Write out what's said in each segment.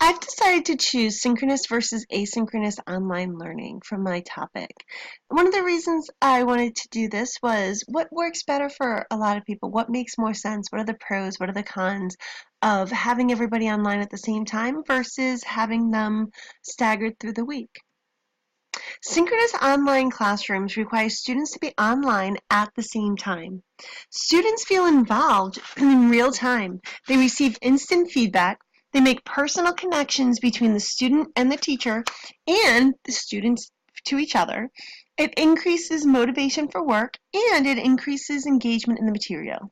I've decided to choose synchronous versus asynchronous online learning for my topic. One of the reasons I wanted to do this was what works better for a lot of people? What makes more sense? What are the pros? What are the cons of having everybody online at the same time versus having them staggered through the week? Synchronous online classrooms require students to be online at the same time. Students feel involved in real time. They receive instant feedback. They make personal connections between the student and the teacher and the students to each other. It increases motivation for work and it increases engagement in the material.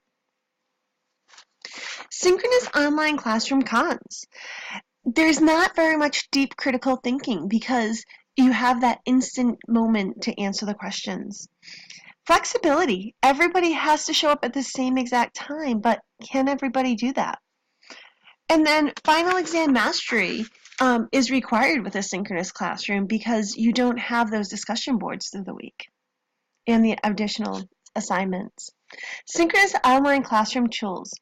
Synchronous online classroom cons. There's not very much deep critical thinking because you have that instant moment to answer the questions. Flexibility. Everybody has to show up at the same exact time, but can everybody do that? And then final exam mastery is required with a synchronous classroom because you don't have those discussion boards through the week and the additional assignments. Synchronous online classroom tools.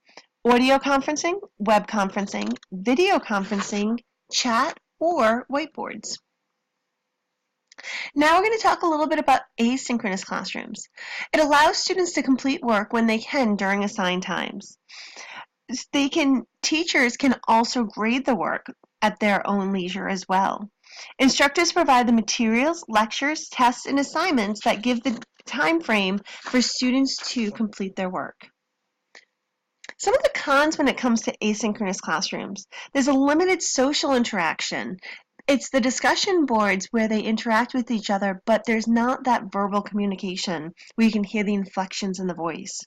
Audio conferencing, web conferencing, video conferencing, chat, or whiteboards. Now we're going to talk a little bit about asynchronous classrooms. It allows students to complete work when they can during assigned times. Teachers can also grade the work at their own leisure as well. Instructors provide the materials, lectures, tests, and assignments that give the time frame for students to complete their work. Some of the cons when it comes to asynchronous classrooms. There's a limited social interaction. It's the discussion boards where they interact with each other, but there's not that verbal communication where you can hear the inflections in the voice.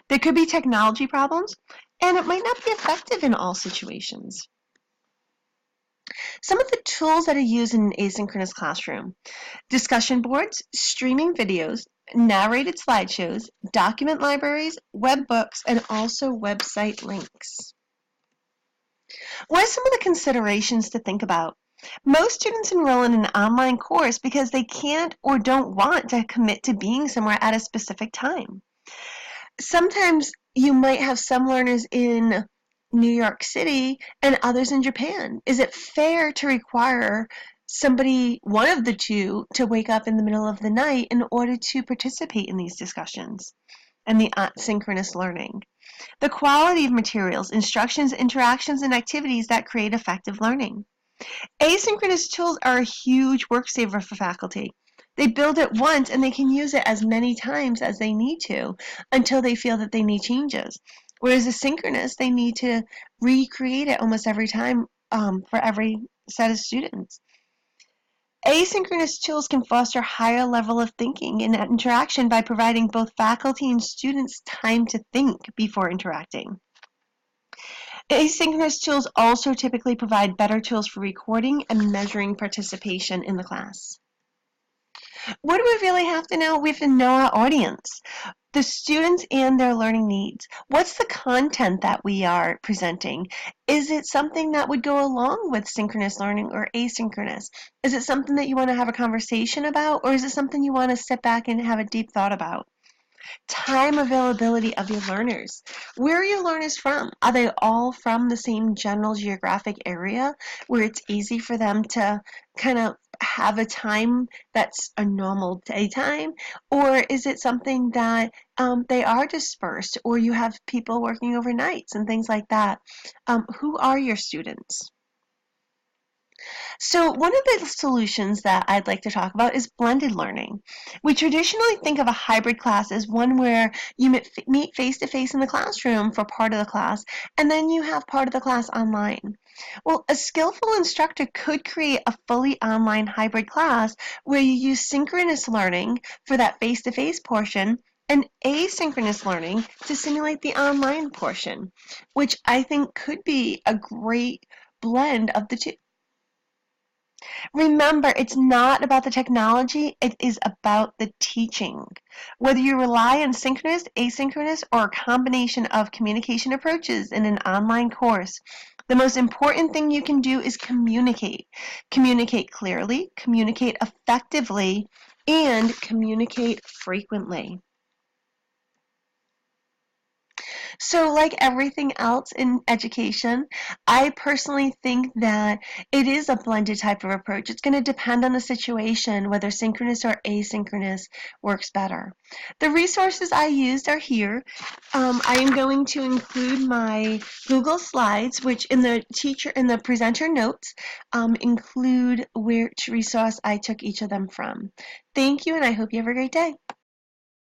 There could be technology problems, and it might not be effective in all situations. Some of the tools that are used in an asynchronous classroom: discussion boards, streaming videos, narrated slideshows, document libraries, web books, and also website links. What are some of the considerations to think about? Most students enroll in an online course because they can't or don't want to commit to being somewhere at a specific time. Sometimes you might have some learners in New York City and others in Japan. Is it fair to require somebody, one of the two, to wake up in the middle of the night in order to participate in these discussions and the synchronous learning? The quality of materials, instructions, interactions, and activities that create effective learning. Asynchronous tools are a huge work saver for faculty. They build it once and they can use it as many times as they need to until they feel that they need changes. Whereas asynchronous, they need to recreate it almost every time for every set of students. Asynchronous tools can foster a higher level of thinking and interaction by providing both faculty and students time to think before interacting. Asynchronous tools also typically provide better tools for recording and measuring participation in the class. What do we really have to know? We have to know our audience, the students and their learning needs. What's the content that we are presenting? Is it something that would go along with synchronous learning or asynchronous? Is it something that you want to have a conversation about, or is it something you want to sit back and have a deep thought about? Time availability of your learners. Where are your learners from? Are they all from the same general geographic area where it's easy for them to kind of have a time that's a normal daytime? Or is it something that they are dispersed, or you have people working overnights and things like that? Who are your students? So one of the solutions that I'd like to talk about is blended learning. We traditionally think of a hybrid class as one where you meet face-to-face in the classroom for part of the class, and then you have part of the class online. Well, a skillful instructor could create a fully online hybrid class where you use synchronous learning for that face-to-face portion and asynchronous learning to simulate the online portion, which I think could be a great blend of the two. Remember, it's not about the technology, it is about the teaching. Whether you rely on synchronous, asynchronous, or a combination of communication approaches in an online course, the most important thing you can do is communicate. Communicate clearly, communicate effectively, and communicate frequently. So, like everything else in education, I personally think that it is a blended type of approach. It's going to depend on the situation whether synchronous or asynchronous works better. The resources I used are here. I am going to include my Google Slides, which in the presenter notes include which resource I took each of them from. Thank you, and I hope you have a great day.